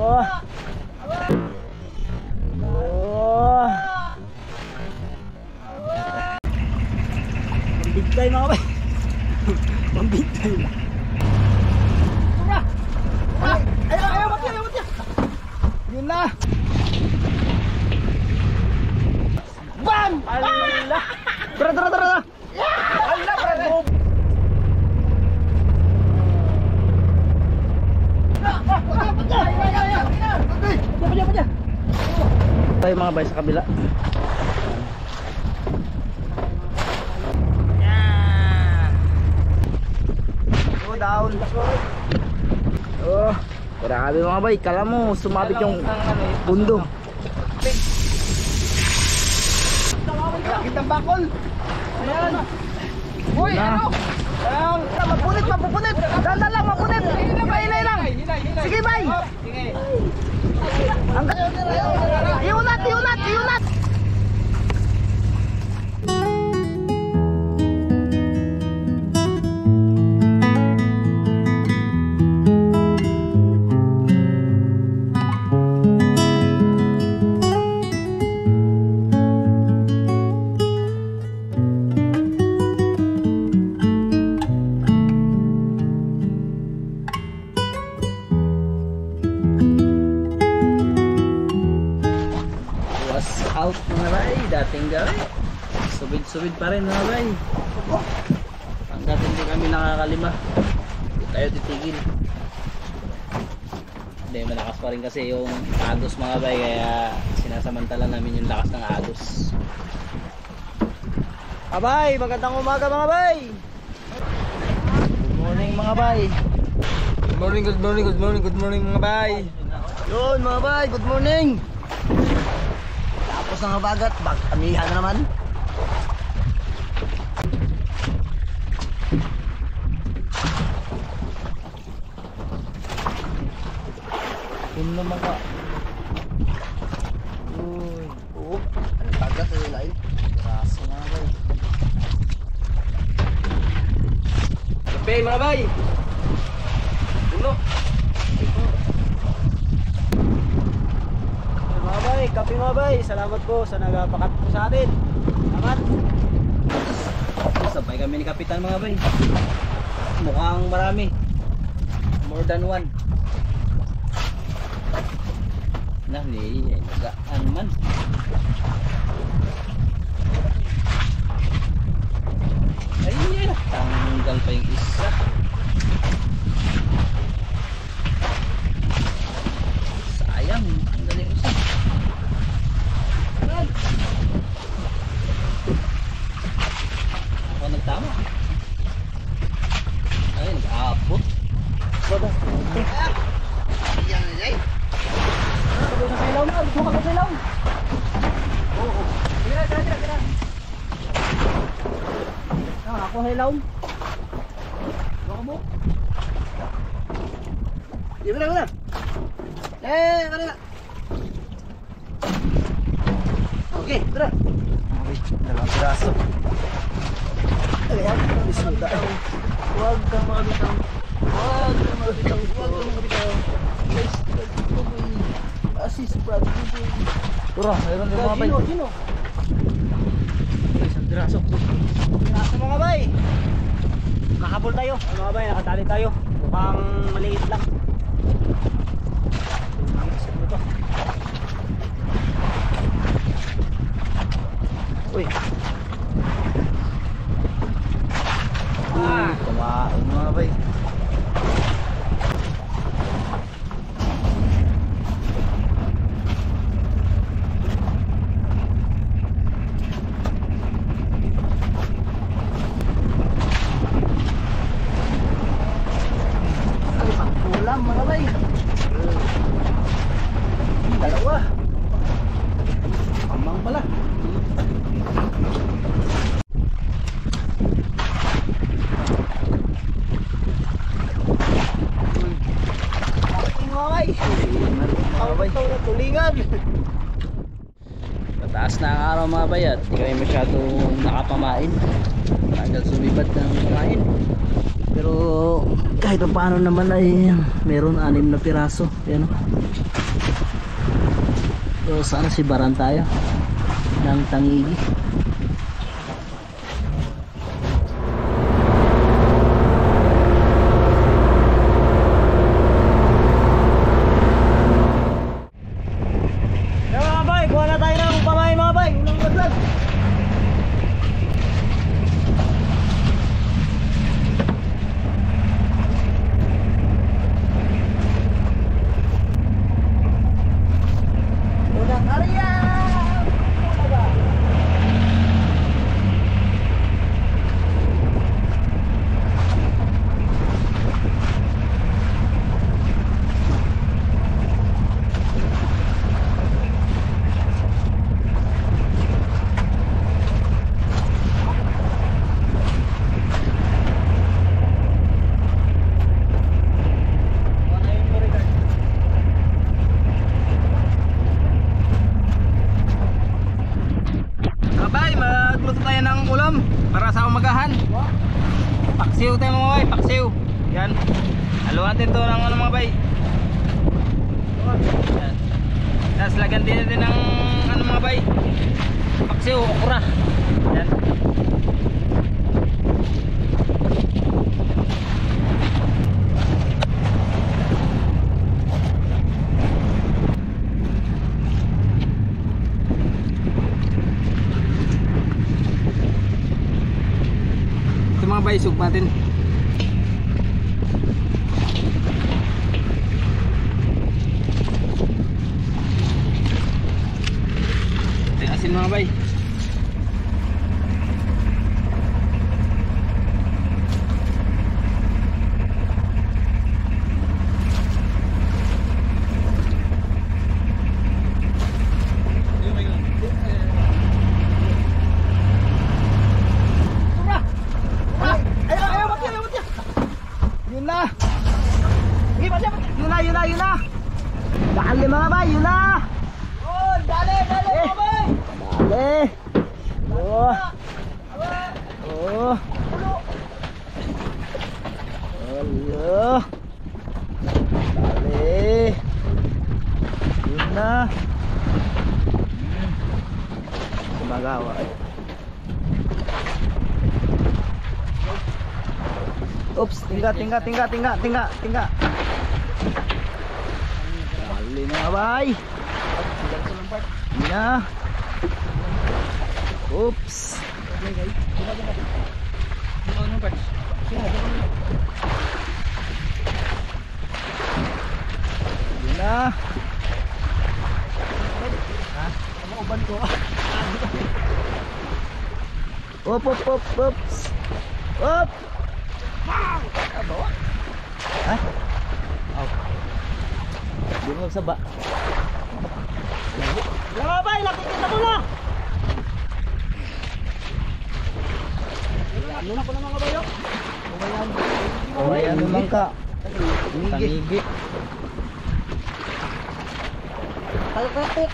Oh. Oh. Pambigtay mga bay. Pambigtay. Ayaw, mati. Yun na. Bam! Alala. Tara. Ala, brother. Tayo mga bay sa kabila. Oh, down. Oh, grabe mga bay, kala mo sumabit yung pundo. Kitang bakol. Ayan. Uy, ano? Mapunit. Dala lang, mapunit. Hinay lang. Sige, bay. Iunat. Out mga bay, dating gawin. Subid pa rin mga bay. Hanggang hindi kami nakakalima, hindi tayo titigil. Hindi, malakas pa rin kasi yung agos mga bay, kaya sinasamantala namin yung lakas ng agos. Abay, magandang umaga mga bay. Good morning mga bay. Good morning mga bay. Yun mga bay, good morning. Tapos ng habagat, amihan na naman. Yun naman ka. Uy, oo. Ano bagat na nila eh? Raso nga ba eh. Kape mga bay. Puno. Mga bay, kape mga bay. Salamat po sa nagapakat po sa atin. Salamat. Sabay kami ni Kapitan mga bay. Mukhang marami. More than one. Nagaan man. Ayun, tanggal pa yung isa. Sayang, tanggal yung isa. Ako nagtama. Ay, nag-aabot. Baba. Yan na dyan. Kabay sa ilaw na, gusto ka sa ilaw. Oo. Tira. Ako sa ilaw. Baka mo. Di ba na? Kanina. Okay, tara. Okay, dalawang piraso. Ayan, bisuda. Huwag kang makabitaw. Guys, assist Brad. Tara, mayroon din mga bay. Sino? Isang piraso. Piraso mga bay. Nakahabol tayo. Mga bay, nakatali tayo. Mukhang maliit lang. Uy. Kumain mga bay. Mga bay, dalawa amang pala. Mga bay, tulingan. Mataas na ang araw mga bay at hindi kami masyadong nakapamain. Tagal sumibad ng kumain. Pero kahit pa paano naman ay meron 6 na piraso. Yan o. So sana sibaran tayo ng tangigi. Mga bay, kuha na tayo ng pamay mga bay. Unang vlog. Unang area. Kabay, magluto tayo ng ulam para sa umagahan. Paksiw tayo mga bay, paksiw. Yan. Halo natin to ng ano mga bay. Yan. Tapos lagyan din natin ng ano mga bay. Paksiw, okra. Yan. Ito mga bay, sug natin. Ito yung asin mga bay. Yun na. Yun na. Dali mga bay, yun na. Oh, dali mga bay. Dali. Oh. Oh. Oh. Dali. Yun na. Sumagawa eh. Oops, tingga. Dali na bay. Yun na. Oops. Yun na. Oops. Op. Ha? Oh. Di mo magsaba. Mga bay, nakikita ko na. Ano na ko na mga bayo? Ayan naman ka. Tangigi. Kalkapit.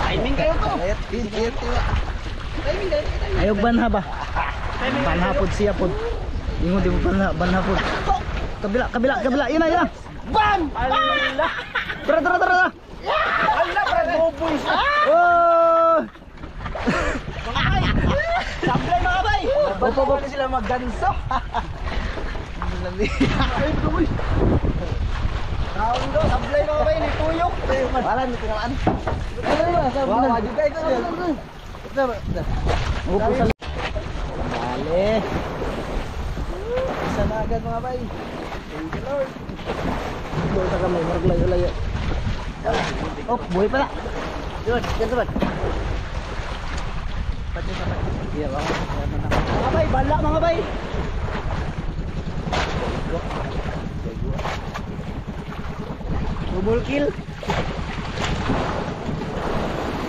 Timing kayo to. Ayog banha ba? Banha pod siya pod. Ingon di mo banha pod. Kabila. Yun na. Bam! Allah! Tara. Allah, boboy sa. Oh! Sablay mga bay. Opo sila magganso. Kaon do, sablay mga bay ni tuyok. Wala ni tinamaan. Wala juga ito. Upo sa. Dali. Isa na agad mga bay. Thank you Lord. Buhay pa kami, maraglayo-layo. Oh, buhay pala. Yun, sabat. Sabat. Iya, bang. Mga bay, bala mga bay. Double kill.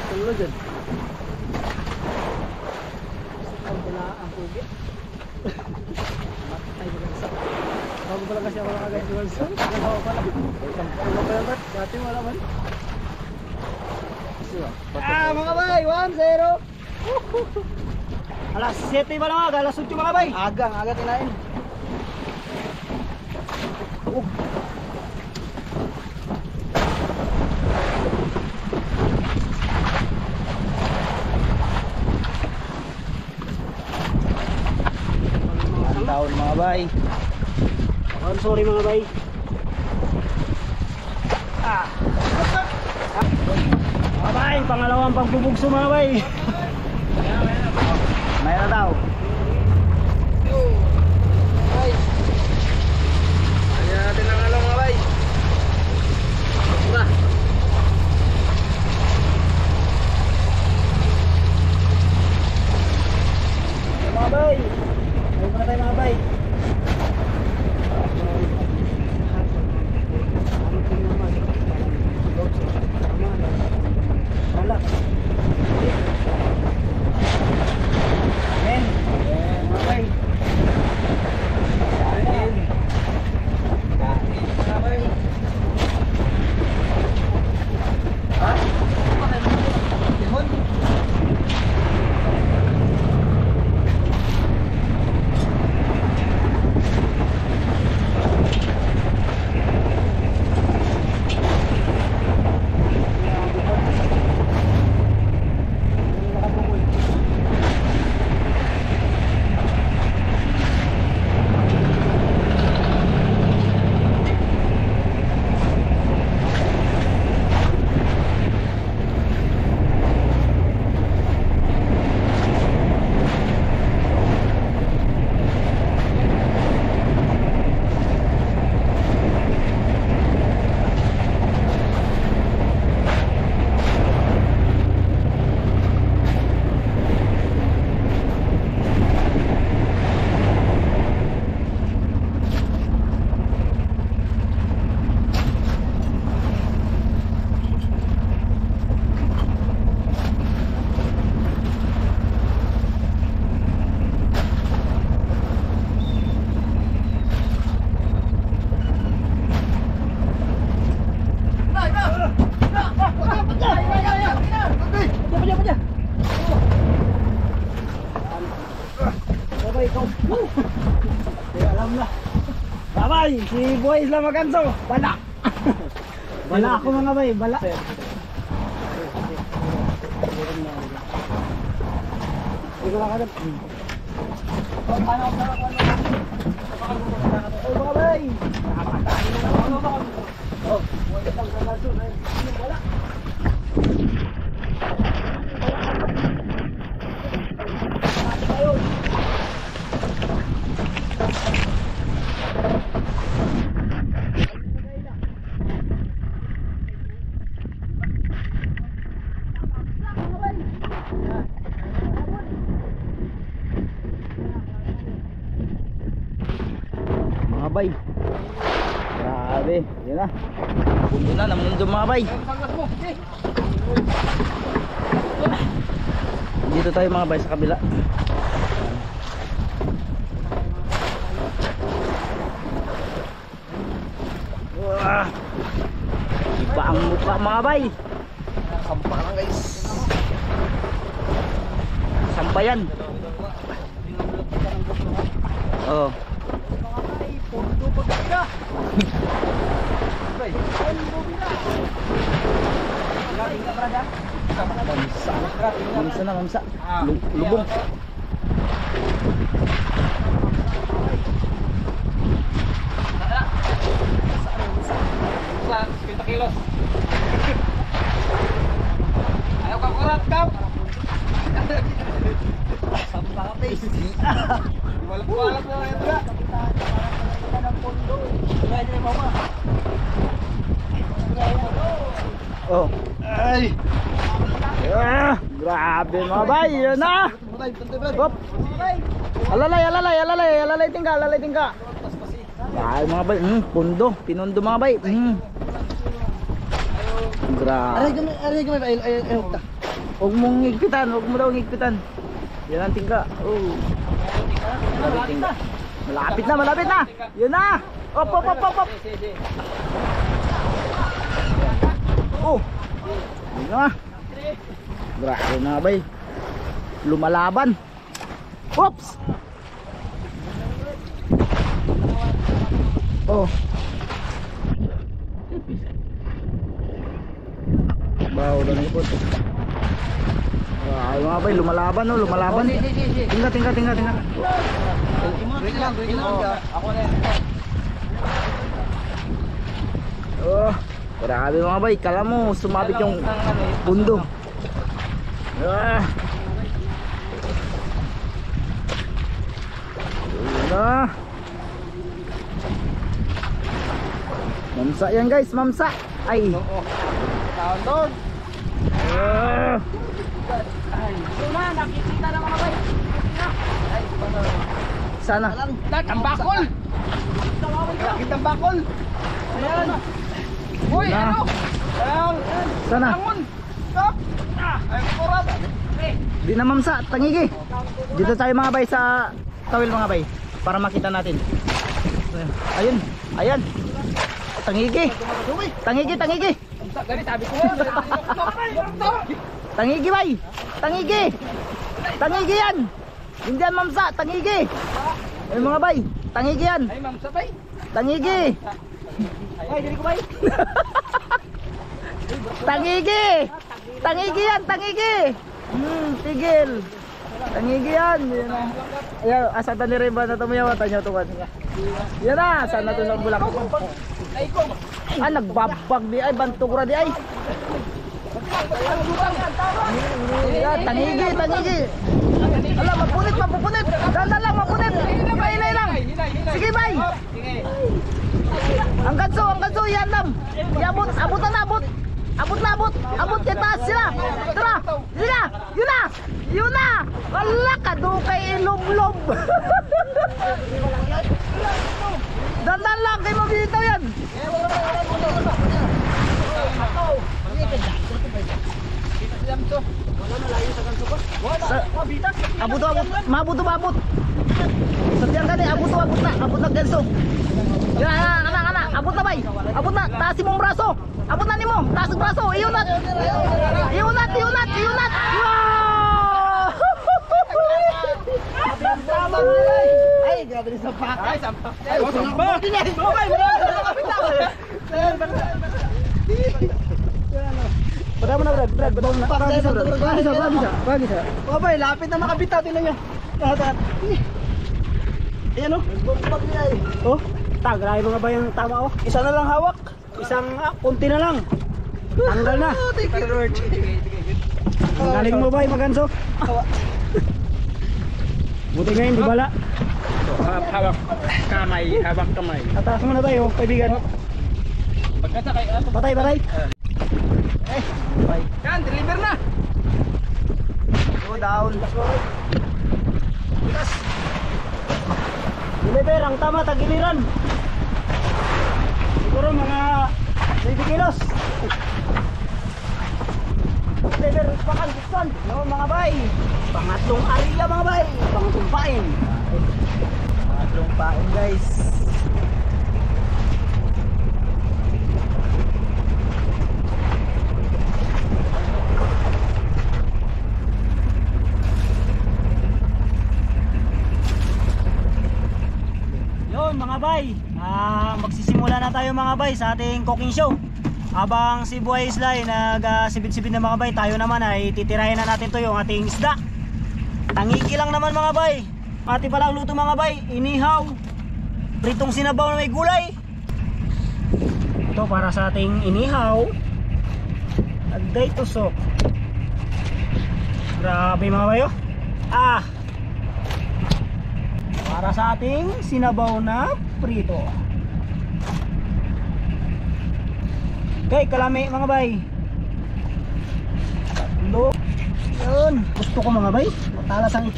Tulo dyan. Ang Pugi. Matay ko sa. Bago pala kasi ako nakagawa sa. Bago pala. Bago pala. Dati wala man. Mga bay, 1-0. Alas 7 ba lang aga, alas 8 mga bay. Aga tinain. Taon mga bay. I'm sorry mga bay. Mga bay, pangalawang pagbubugso mga bay. May na daw. Ayan natin ang alam mga bay. Diba? Mga bay. Ayaw mo na tayo mga bay. Wala. Amen. Mga bay. Amen. Mga bay. Ha? Limon? Babay, si Boy Islam Maganso, bala. Bala ako mga bay, bala. Ikaw lang agad. Oh, mga bay. Oh, Boy Islam Maganso, bala. Mga bay. Grabe, yun na. Puno na ng mundo mga bay. Dito tayo mga bay sa kabila. Wah. Iba ang mukha mga bay. Sampa lang guys. Sampayan. Oh. Pondo pagka. Bay, pondo bila. Lagi ka brada. Mamsa na, mamsa. Lubong. Sa 50 kilos. Ayaw ka kurat kap. Sampa ka face. Walak-walak na yan brada. Oh. Ay. Grabe mga bay, yun na. Hop. Alalay tingka. Ay mga bay, pundo, pinundo mga bay. Grabe. Aray gamay ay ta. Huwag mo daw ngigpitan. Yan ang tingka. Oh. gamitin. Malapit na, malapit na. Yun na. Op, op, op, op, op. Oh. Yun na. Grabe na bay. Lumalaban. Oops. Oh. Bawo na ipot. Ay mga bay, lumalaban oh, lumalaban. Tingga, tingga, tingga, tingga. Break lang. Ako na. Oh, grabe mga bay, kala mo sumabit yung pundo. Ah. Yun. Mamsa yan guys, mamsa. Ay. Taon doon. Ah. Ito na, nakikita na mga bay. Sana. Tambakol. Tambakol. Ayan. Uy, Na. ano? Ayan. Sana. Angon. Stop. Ay, kurat. Di na mamsa, tangigi. Dito tayo mga bay sa tawil mga bay para makita natin. Ayun, ayan. Tangigi. Tangigi, tangigi. Gani sabi ko. Tangigi bay. Tangigi. Tangigi yan. Hindi yan mamsa, tangigi. Ay mga bay, tangigi yan. Ay, ma'am, sabay. Tangigi. Ay, dili ko bay. Tangigi. Tangigi yan, tangigi. Tigil. Tangigi yan. Ayan, asa ta ni Remba na tumiyawatan nyo tuwan. Yan na, saan na ito sa bulak. Ah, nagbabag di ay, bantog ra di ay. Yan, tangigi, tangigi. Ala, mapunit, mapupunit. Dandan lang, mapunit. Pailay lang. Sige, bay. Ang ganso, yan lang. Abot, abot na abot. Abot na abot. Abot kay taas sila. Tara, sila. Yun na. Yun na. Wala ka doon kay ilom-lom. Dandan lang, kay mabitaw yan. Abot to, abot. Mabot to, mabot. Sabihan ka ni, abot to, abot na. Abot na ganso. Yan, anak. Abot na bay. Abot na, taas mong braso. Abot na nimo, taas ang braso. Iunat. Iunat. Wow! Ay, grabe ni sampak. Ay, sampak. Ay, sampak. Padahal na Brad, padahal na. Bagi sa. Babay, lapit na makabitaw. Tingnan nyo. Lahat. Ayan o. Oh, grabe mga ba yung tama oh. Isa na lang hawak. Isang kunti na lang. Tanggal na. Thank you, Lord. Ang galing mo ba yung maganso? Buti ngayon, di bala. Hawak kamay. Ataas mo na tayo, kaibigan. Pagkasakay. Patay. Yan, deliver na. Go down. Deliver, ang tama, tagiliran. Siguro mga 20 kilos. Deliver, buksan. No, mga bay. Pangatlong area mga bay. Pangatlong pain. Pangatlong pain guys. Mga bay, magsisimula na tayo mga bay sa ating cooking show. Habang si Buhay Islay nagsibid-sibid na mga bay, tayo naman ay titirahin na natin to yung ating isda. Tangigi lang naman mga bay. Ating palang luto mga bay, inihaw, pritong sinabaw na may gulay. Ito para sa ating inihaw. Agday tusok. Grabe mga bay oh. Para sa ating sinabaw na prito. Okay, kalami mga bay. Tatlo. Yun. Gusto ko mga bay. Matalas ang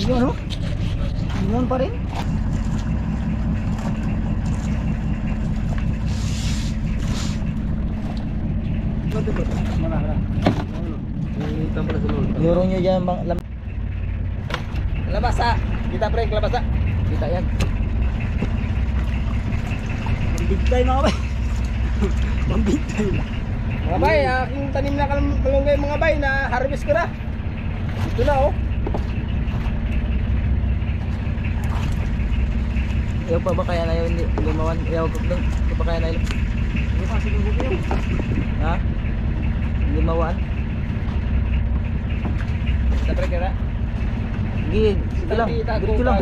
yun no. Yun pa rin. Yuro nyo dyan bang Kita pre, kalabasa. Kita yan. Pambigtay mga bay. Pambigtay. Mga bay, aking tanim na kalunggay mga bay na harvest ko na. Ito na oh. Ayaw pa ba kaya na yun? Limawan? Ayaw pa kaya na yun? Ano kasi ng buko yun? Ha? Limawan? Kita pre kaya. Sige, sige lang. Diretso lang.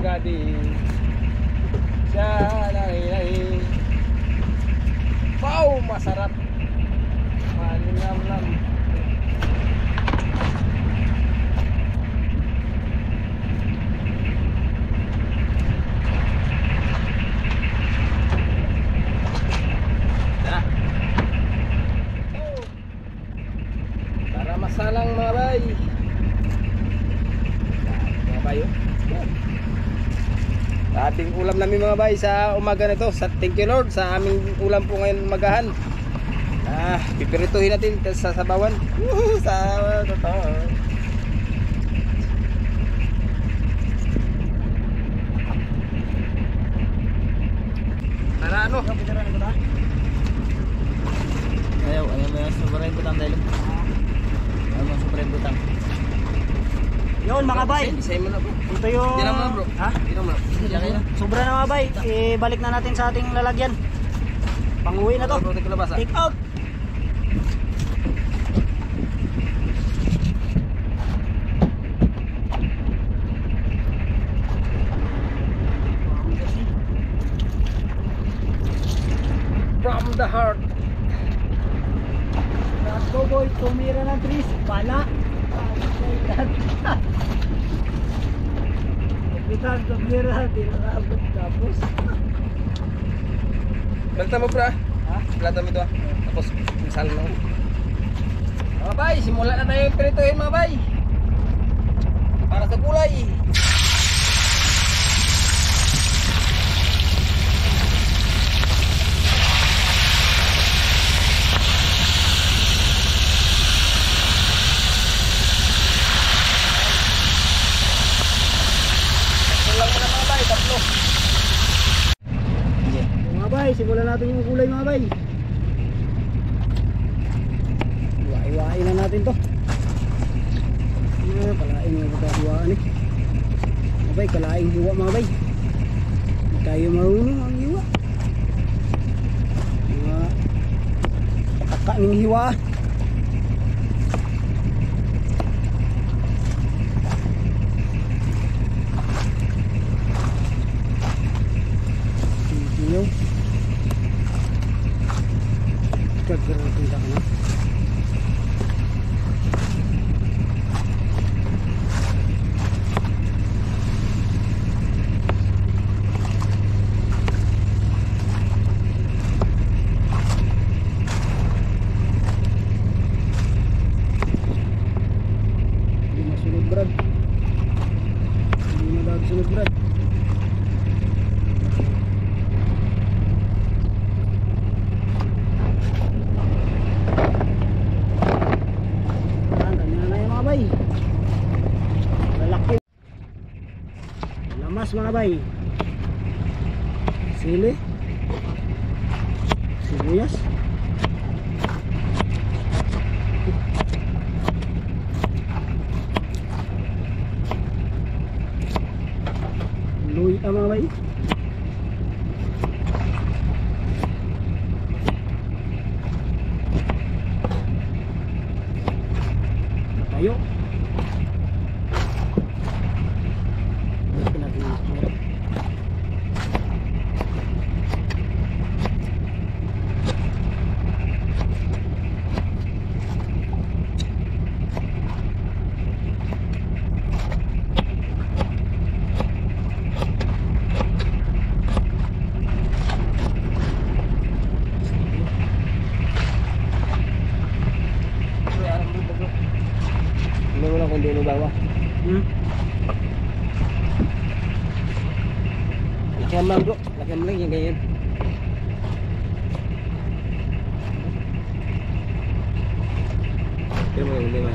Siya nai. Wow, masarap. Malinam-lam. Tara. Para masalang mga bay. Mga bayo. Ating ulam namin mga bay sa umaga na ito. Thank you Lord sa aming ulam po ngayon umagahan. Pipirituhin natin sa sabawan. Sa totoo. Para ano? Ayaw mo yung sobrang butang dahil. Ayaw mo sobrang butang. Yun mga bay. Isay mo na bro. Ito yung... Hindi na mo na bro. Ha? Hindi na mo na. Sobra na mga bay. Ibalik na natin sa ating lalagyan. Panguwi na to. Take out. From the heart. Go boy, tumira ng trees. Pala. Kita tumira. Di na naabot tapos. Balta mo bro. Ha? Balta mo ito Tapos misal na. Mga bay, simula na tayo pirituhin mga bay. Para sa kulay. Tatlo. Mga bay, simulan natin yung kulay mga bay. Iwain na natin to. Kalaing yung pagkahiwaan eh. Mga bay, kalaing hiwa mga bay. Hindi tayo marunong ang hiwa. Mga pataka ng hiwa. Yung kagarating ka na. Hindi masunod brad. Hindi na daw sunod brad. Lalaki. Lamas mga bay. Sili. Sibuyas. Luy mga bay. Tayo. Ano mo lang kung di bawa. Lakihan lang bro. Lakihan lang yung ganyan. Pero mo yung lima.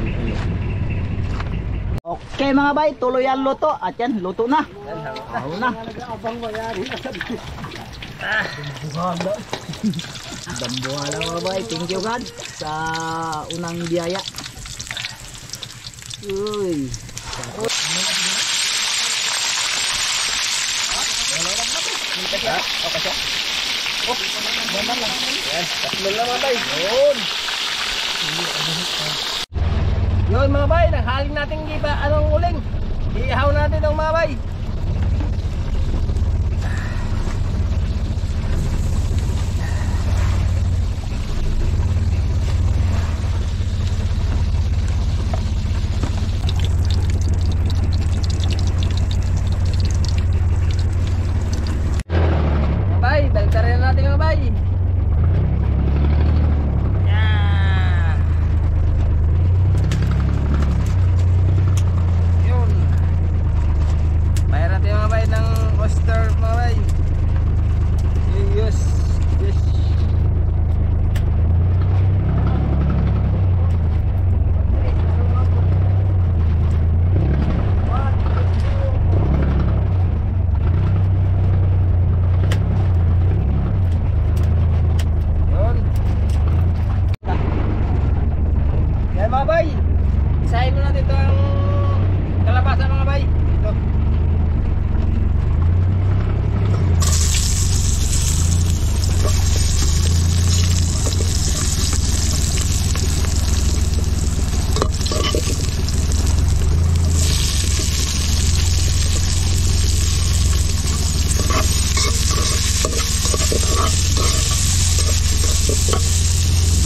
Okay mga bay, tuloy ang luto. At yan, luto na. Aho na. Dambuhala mga bay. Thank you God sa unang biyaya. Uy. Yun mga bay, naghaling natin iba anong uling. Ihaw natin itong mga bay. Mga bay, baltarin natin mga bay. Yan. Yun. Bayan natin mga bay ng oyster mga bay. Yes. Yes. Yun. Yan mga bay. Isahin mo natin ito ang kalabasa mga bay. Ito.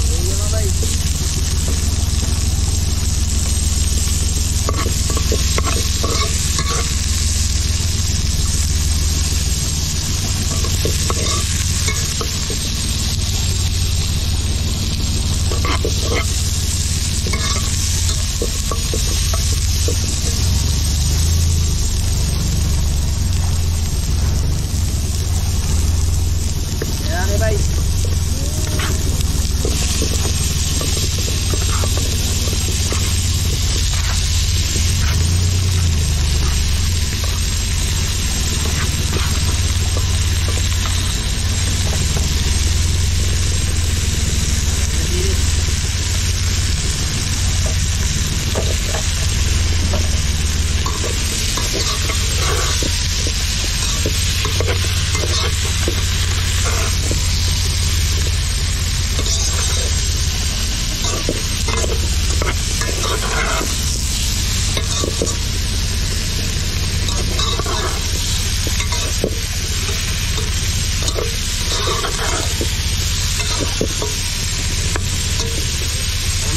Ayan mga bay. Ayan mga bay.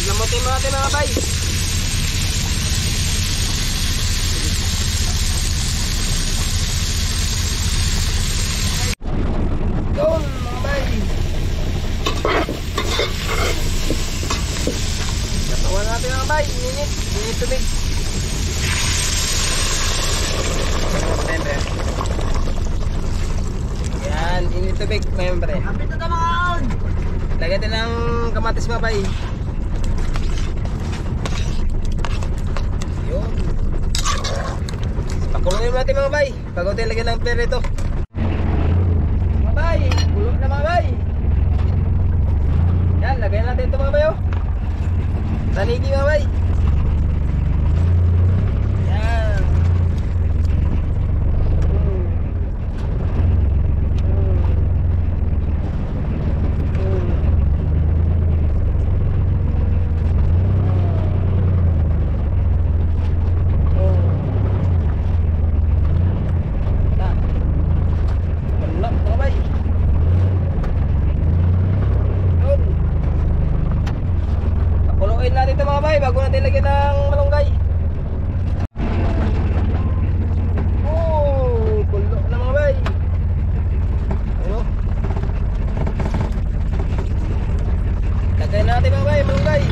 Lamutin mo natin mga bay. Yun mga bay. Katawan natin mga bay. Init. Init tubig. Yan. Init tubig membre. Kapit na tamang! Lagyan natin ng kamatis mga bay. Yun. Pakulungin natin mga bay. Bago tayo lagyan ng perito. Mga bay. Kulong na mga bay. Yan. Lagyan natin ito mga bay. Oh. Tanigi mga bay. Yan. Pakuluin natin ito mga bay bago natin lagyan ng malunggay. Oh, kulo na mga bay. Ayun. Lagyan natin mga bay, malunggay.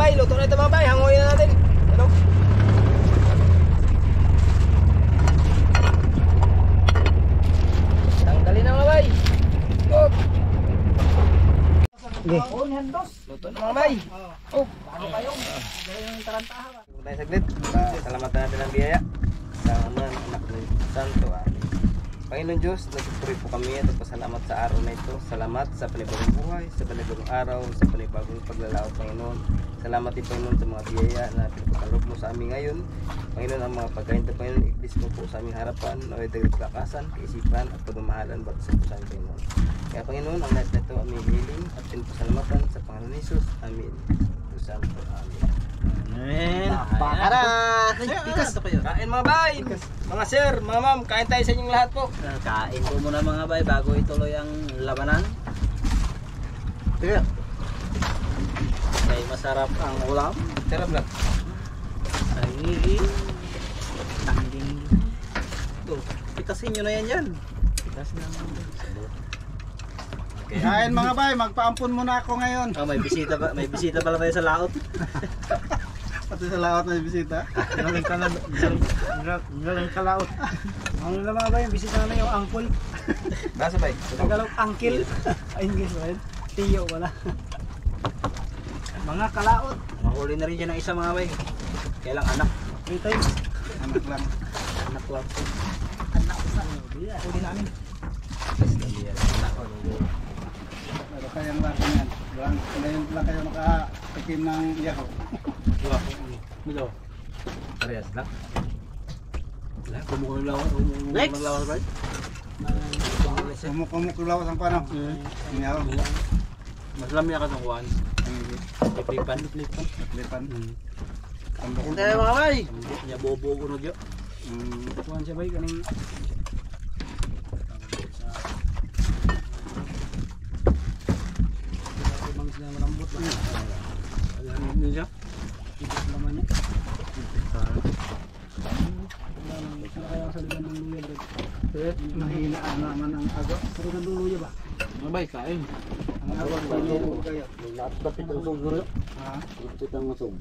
bay, luto na ito mga bay. Hangoyin na natin. Ano? Tanggalin na mga bay. Oh. Luto na mga bay. Oh, paano kayo? Yung tarantahan. Tayo saglit. Salamatan natin ang biyaya. Sa aman, anak ni Santo. Panginoon Diyos, nagpupuri po kami at pasalamat sa araw na ito. Salamat sa panibagong buhay, sa panibagong araw, sa panibagong paglalaot, Panginoon. Salamat din, Panginoon, sa mga biyaya na pinapaloob mo sa amin ngayon. Panginoon, ang mga pagkain ito, Panginoon, iblis mo po sa aming harapan, o dagdag kalakasan, kaisipan at pagmamahalan ba't sa po sa amin, Panginoon. Kaya, Panginoon, ang lahat na ito aming hiling at pinapasalamatan sa Panginoon Jesus. Amin. Santo. Amin. Amen. Pakara! Tikas na kayo. Kain mga bay! Mga sir, mga ma'am, kain tayo sa inyong lahat po. Kain po muna mga bay bago ituloy ang labanan. Sige. Ay masarap ang ulam. Sarap lang. Ay, tanging. Ito, pitasin nyo na yan dyan. Pitas na naman. Kain mga bay, magpaampun muna ako ngayon. Oh, may bisita pala tayo sa laot. Pati sa laot may bisita. Galing kalaot. Ano na mga bay, bisita namin yung uncle. Basta bay. Tagalog uncle. Ay, English ba yun? Tiyo wala. Mga kalaot. Mahuli na rin dyan ng isa mga bay. Kailang anak. 3 times. Anak lang. Anak lang. Anak sa huli namin. Pero kayang laki yan. Ngayon lang kayo nakatikim ng yaho. Milo. Parehas lang. Kumukulong lawas. Next! Lawas right? Kumukulawas ang pano. Ang yaho. Mas lami ka ng kuhan. Lipan. Lipan. Hindi mga bay. Hindi bobo ko na dyan. Kuhan siya bay kaning. Malambot ba? Hindi siya? Ipot naman niya. Kaya sa liban ng luya bro. Mahinaan naman ang aga. Pero ng luya ba? Mga bay, kain. Ang aga luya kayo. Lapit ang suguro. Ha? Lapit ang masog.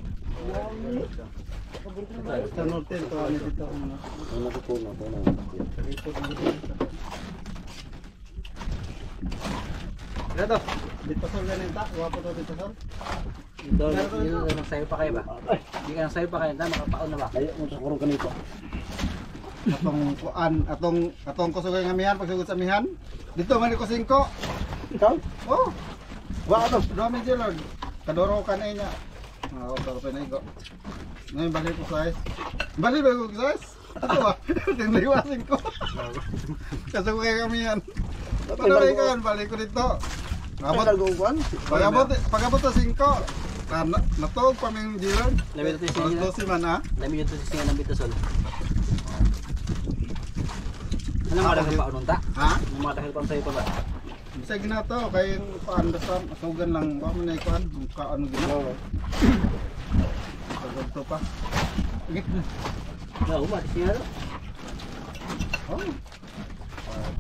Sa norte ito ano dito ano. Ano ko po na? Ipot ang dito. Ano to? Dito sol ganun ta. Wapo to dito sol. Ito, nagsayo pa kayo ba? Hindi ka nagsayo pa kayo, makapaon na ba? Ayaw mo sa kurong kanito. Atong kuan, atong kusugay ng amihan, pagsugod sa amihan. Dito man ko 5. Ikaw? Oh. Wa ano? Dami Lord. Kadoro kan ay niya. Ah, kadoro pa na igo. Ngayon balik ko size. Balik ko size. Ato ba? Tingliwasin ko. Kasugay ng amihan. Panoray kan, balik ko dito. Pagabot sa 5. Natog pa may Lord. Labi ito si Singa. Si man ha. Labi ito si Singa ng Bitasol. Ano mga dahil pa anong ta? Ha? Ano mga dahil pa sa'yo pa ba? Bisag na to, kaya yung paan basta masugan lang. Baka mo na ikuan, ano ginawa. Pagod pa. Oo, mati siya ito. Oh.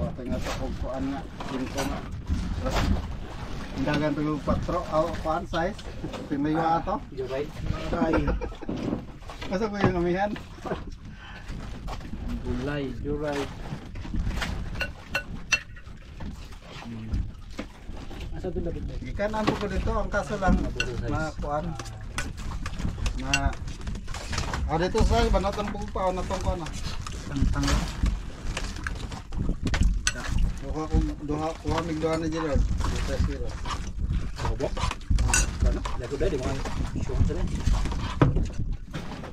Patinga sa kuan nga, 5 nga. Indagan to 4, kuan size. Pinayo ato. You're right. Ay. Masa ko yung amihan? Gulay, you're right. Asa ito David? Ikan ano ko dito, ang kaso lang na kuan. Na dito sa banatan po pa na tong kuan. Tang lang. Kuha mig doha na dyan. Dito sila. Bobo? Ano? Lago dahil, di mga siyong sila.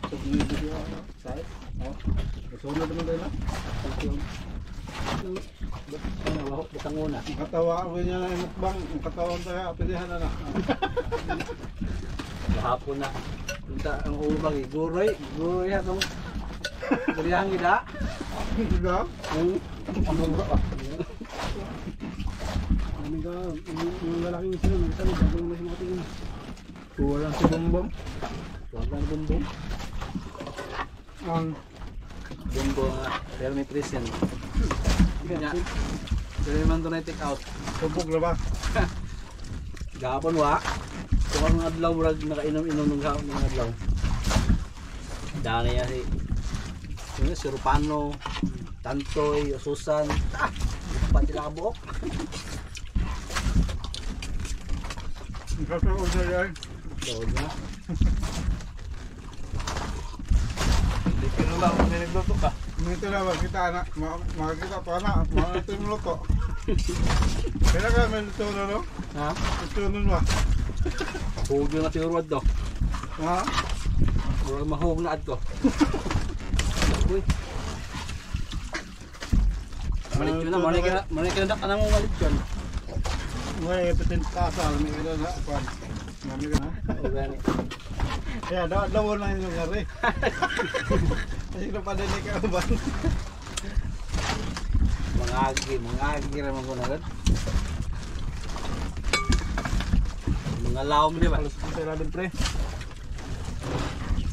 So, dito dito size. Oh. Sunod naman dahil na. Ano, wahok, butang una. Katawa ako niya na mukbang. Katawan tayo, apilihan na na. Hapon na. Punta ang ubang eh. Guroy hatong. Gurihan kita. Diba? Ano ba? Ano ka, yung lalaking sila, nagsabi, bago naman siya makatingin. Walang si Bumbong. Walang bumbong. Ang Bumbong nga. Pero may present. Nga. Pero naman ito na take out. subog na ba? Gapon wa. Tukang adlaw murag nakainom-inom ng hapon ng adlaw. Dali ya si Surupano, Tantoy, Susan. Pati lang kabuok. Kakaroon na yan. Tawag na. Hindi ka naman kung nagluto ka. Ito na makita na, makakita pa na, makakita yung luto. Kaya ka may luto na no? Ha? Luto nun ba? Huwag yung natiruad do. Ha? Huwag mahuwag na adto. Uy. Malit yun na, malit ka na kanang malit yun. May patin kasal, may ilo na, pan. Mami ka na. O gani. Kaya daw na yung ngari. Kasi na pa din ikaw ba? Mangagi naman ko na rin. Mga laom di ba? Alas kong tira din pre.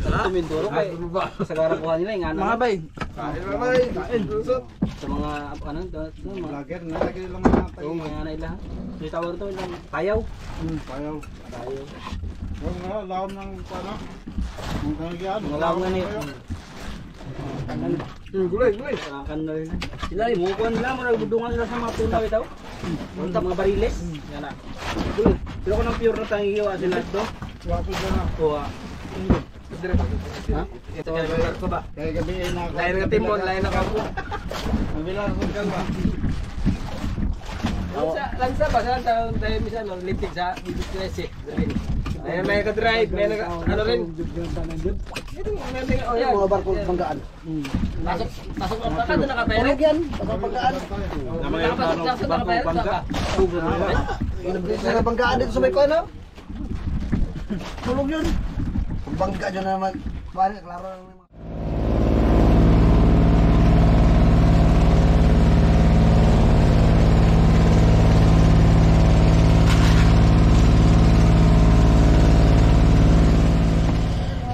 Tuminduro kay kasagaran kuha nila yung ano. Mga bay. Kain ba bay? Kain. Lusot. Sa mga ano, mga Vlogger, nalagay lang mga tayo. Oo, mga nila. Yung tawag ito, yung payaw. Payaw. Payaw. Huwag nga, laom ng paano? Ang kanagyan. Mga laom nga niya. Gulay. Kanan nila. Sila rin, mukuhan nila, maragudungan nila sa mga tunaw ito. Punta mga bariles. Yan na. Pero ko ng pure na tangiwa sila ito. Wapo dyan na. Kuha. Ha? Ito yung ko ba? Kaya gabi ay nakakuha. Lain ka timon, lain na kapo. Mabilang ko ka ba? Lansa ba? Saan tayo minsan litig sa bibig stress eh. May ka-drive, may ano rin. Ito mga barko panggaan. Pasok ang pagka, doon nakapere. Yan, panggaan. Nakapasok nakapere, saan ka? Sa banggaan dito sa may kuha na. Tulog yun. Kung bangga dyan naman. Bari, klaro na naman.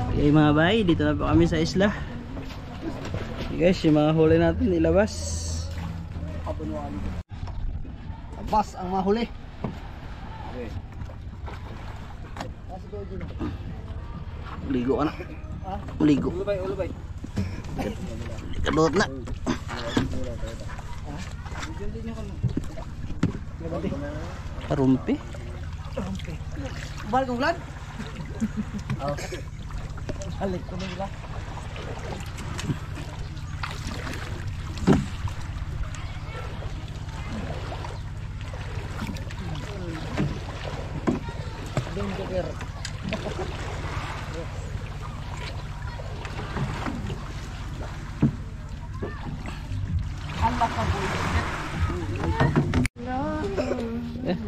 Okay mga bay, dito na po kami sa isla. Okay guys, yung mga huli natin ilabas. Labas ang mahuli. Ligo ka na. Ligo. Ulubay. Kadot na. Rumpi. Balik kong vlog. Balik ko nila.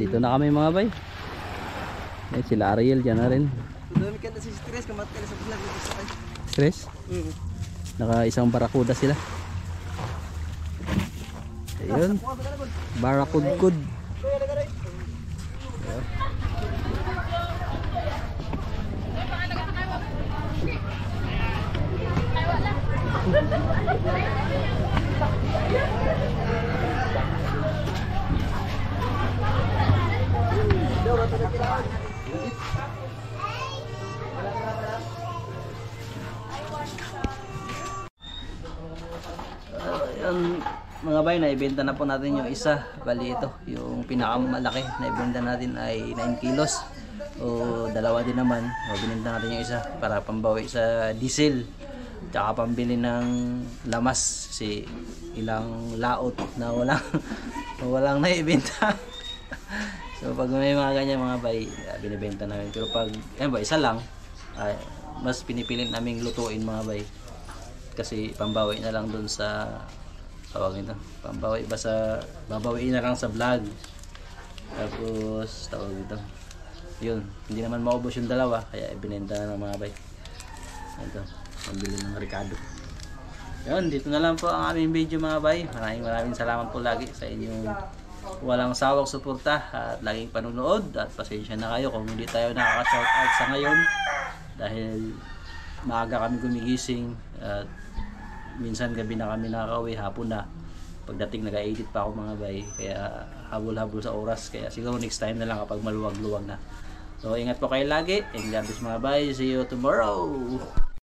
Dito na kami mga bay. Sila Ariel dyan na rin. Dami ka na si stress, kamat ka na sa vlog. Stress? Naka isang barakuda sila. Ayun. Barakudkud. Ayun, mga bay, naibenta na po natin yung isa. Bali ito, yung pinakamalaki naibenta natin ay 9 kilos. O dalawa din naman. O bininta natin yung isa para pambawi sa diesel. Tsaka pambili ng lamas kasi ilang laot na walang naibenta. So pag may mga ganyan mga bay, binibenta namin. Pero pag isa lang, mas pinipilit naming lutuin mga bay. Kasi pambawi na lang dun sa tawag nito. Pambawi ba sa babawiin na lang sa vlog. Tapos tawag nito. Yun, hindi naman maubos yung dalawa kaya ibinenta na ng mga bay. Ito, pambili ng Ricardo. Yun, dito na lang po ang aming video mga bay. Maraming salamat po lagi sa inyong walang sawang suporta at laging panunood. At pasensya na kayo kung hindi tayo nakaka-shoutout sa ngayon dahil maaga kami gumigising at minsan gabi na kami nakakauwi, hapon na. Pagdating nag-edit pa ako mga bay, kaya habol-habol sa oras. Kaya siguro next time na lang kapag maluwag-luwag na. So ingat po kayo lagi and God bless mga bye. See you tomorrow.